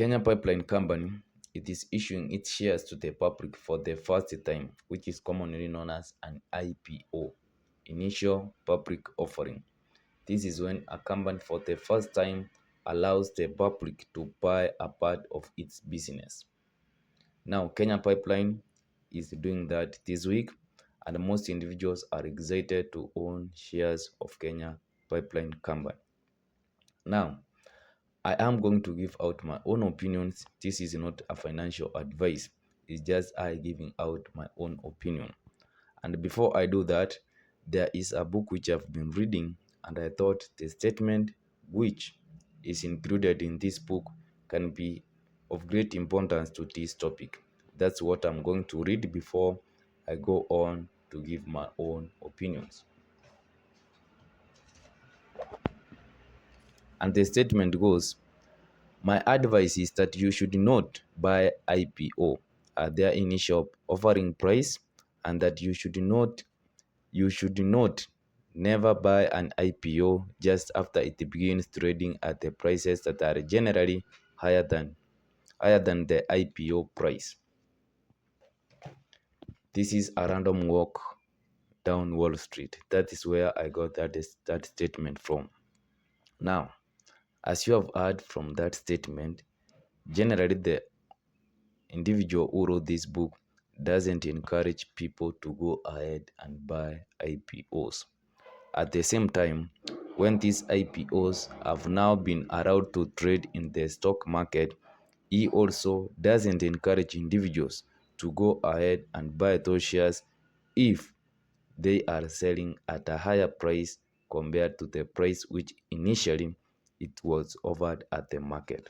Kenya Pipeline Company, it is issuing its shares to the public for the first time, which is commonly known as an IPO, initial public offering. This is when a company for the first time allows the public to buy a part of its business. Now, Kenya Pipeline is doing that this week, and most individuals are excited to own shares of Kenya Pipeline Company. Now, I am going to give out my own opinions. This is not a financial advice, it's just I giving out my own opinion. And before I do that, there is a book which I've been reading, and I thought the statement which is included in this book can be of great importance to this topic. That's what I'm going to read before I go on to give my own opinions. And the statement goes, my advice is that you should not buy IPO at their initial offering price, and that you should not never buy an IPO just after it begins trading at the prices that are generally higher than the IPO price. This is a random walk down Wall Street. That is where I got that statement from. Now, as you have heard from that statement, generally the individual who wrote this book doesn't encourage people to go ahead and buy IPOs. At the same time, when these IPOs have now been allowed to trade in the stock market, he also doesn't encourage individuals to go ahead and buy those shares if they are selling at a higher price compared to the price which initially it was offered at the market.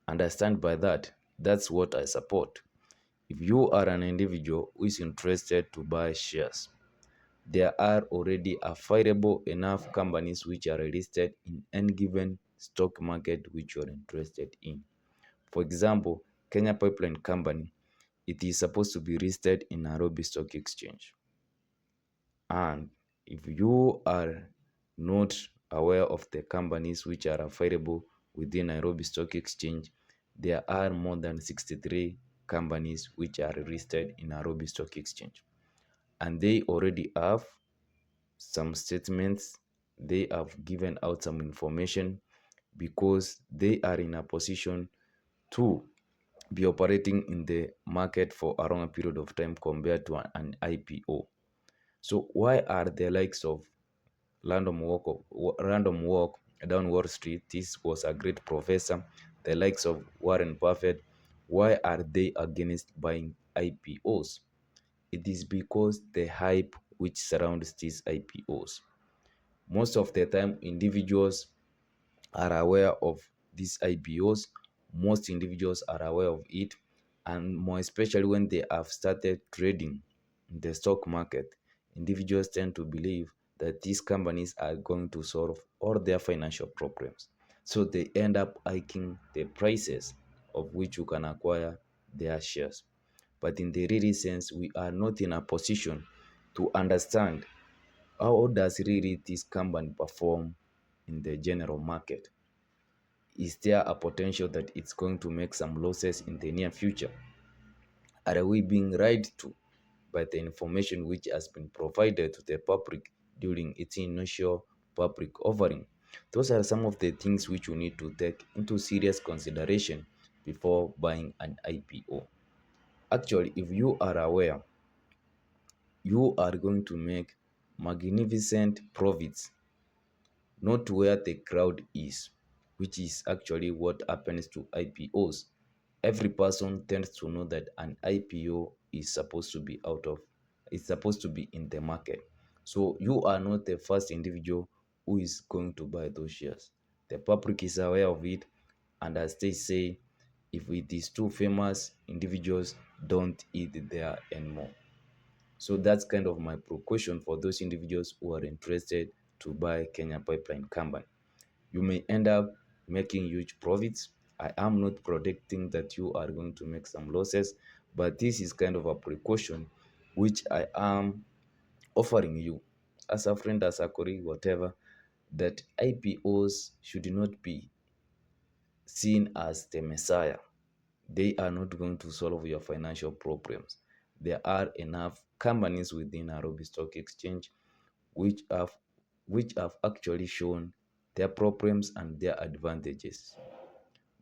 Understand by that, that's what I support. If you are an individual who is interested to buy shares, there are already available enough companies which are listed in any given stock market which you are interested in. For example, Kenya Pipeline Company, it is supposed to be listed in Nairobi Stock Exchange. And if you are not aware of the companies which are available within Nairobi Stock Exchange, there are more than 63 companies which are listed in Nairobi Stock Exchange. And they already have some statements, they have given out some information because they are in a position to be operating in the market for a longer period of time compared to an IPO. So why are the likes of random walk down Wall Street? This was a great professor. The likes of Warren Buffett, why are they against buying IPOs? It is because the hype which surrounds these IPOs. Most of the time, individuals are aware of these IPOs. Most individuals are aware of it, and more especially when they have started trading in the stock market, individuals tend to believe that these companies are going to solve all their financial problems. So they end up hiking the prices of which you can acquire their shares. But in the real sense, we are not in a position to understand how does really this company perform in the general market. Is there a potential that it's going to make some losses in the near future? Are we being lied to by the information which has been provided to the public during its initial public offering? Those are some of the things which you need to take into serious consideration before buying an IPO. Actually, if you are aware, you are going to make magnificent profits, not where the crowd is, which is actually what happens to IPOs. Every person tends to know that an IPO is supposed to be in the market. So you are not the first individual who is going to buy those shares. The public is aware of it, and as they say, if it is too famous, individuals don't eat there anymore. So that's kind of my precaution for those individuals who are interested to buy Kenya Pipeline Company. You may end up making huge profits. I am not predicting that you are going to make some losses, but this is kind of a precaution which I am offering you as a friend, as a colleague, whatever, that IPOs should not be seen as the messiah. They are not going to solve your financial problems. There are enough companies within Nairobi Stock Exchange which have actually shown their problems and their advantages.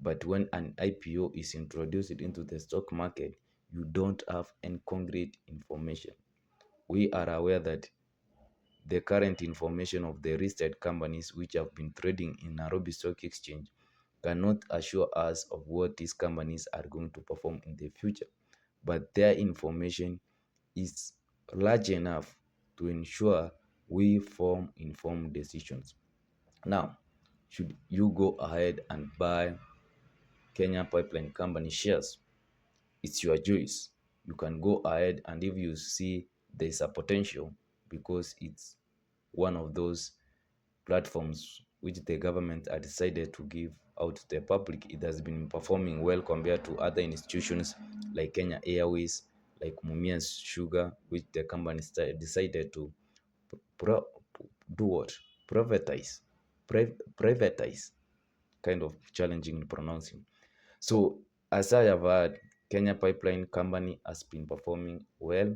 But when an IPO is introduced into the stock market, you don't have any concrete information. We are aware that the current information of the listed companies which have been trading in Nairobi Stock Exchange cannot assure us of what these companies are going to perform in the future. But their information is large enough to ensure we form informed decisions. Now, should you go ahead and buy Kenya Pipeline Company shares? It's your choice. You can go ahead, and if you see there's a potential, because it's one of those platforms which the government had decided to give out to the public, it has been performing well compared to other institutions like Kenya Airways, like Mumias Sugar, which the company decided to pro- do what? Privatize. Privatize. Kind of challenging in pronouncing. So, as I have heard, Kenya Pipeline Company has been performing well,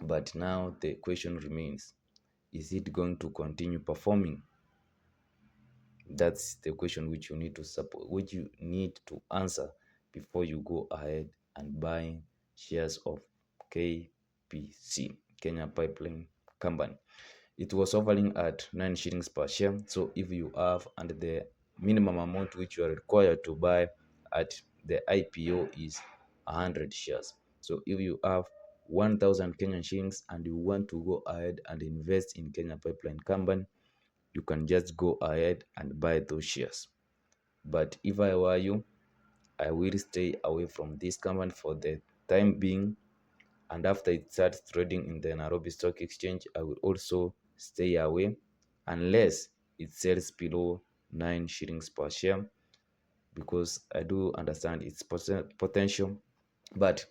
but now the question remains, is it going to continue performing? That's the question which you need to support, which you need to answer before you go ahead and buy shares of KPC, Kenya Pipeline Company. It was offering at 9 shillings per share. So if you have, and the minimum amount which you are required to buy at the IPO is 100 shares. So if you have 1,000 Kenyan shillings and you want to go ahead and invest in Kenya Pipeline Company, you can just go ahead and buy those shares. But if I were you, I will stay away from this company for the time being. And after it starts trading in the Nairobi Stock Exchange, I will also stay away unless it sells below 9 shillings per share, because I do understand its potential. But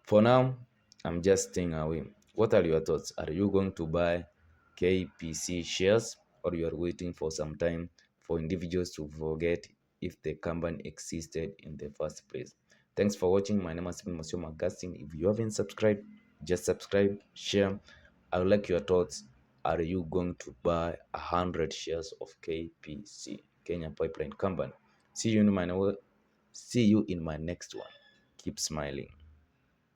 for now, I'm just staying away. What are your thoughts? Are you going to buy KPC shares, or you are waiting for some time for individuals to forget if the company existed in the first place? Thanks for watching. My name has been Monsieur Magustin. If you haven't subscribed, just subscribe, share. I would like your thoughts. Are you going to buy 100 shares of KPC, Kenya Pipeline Company? See you in my next one. Keep smiling.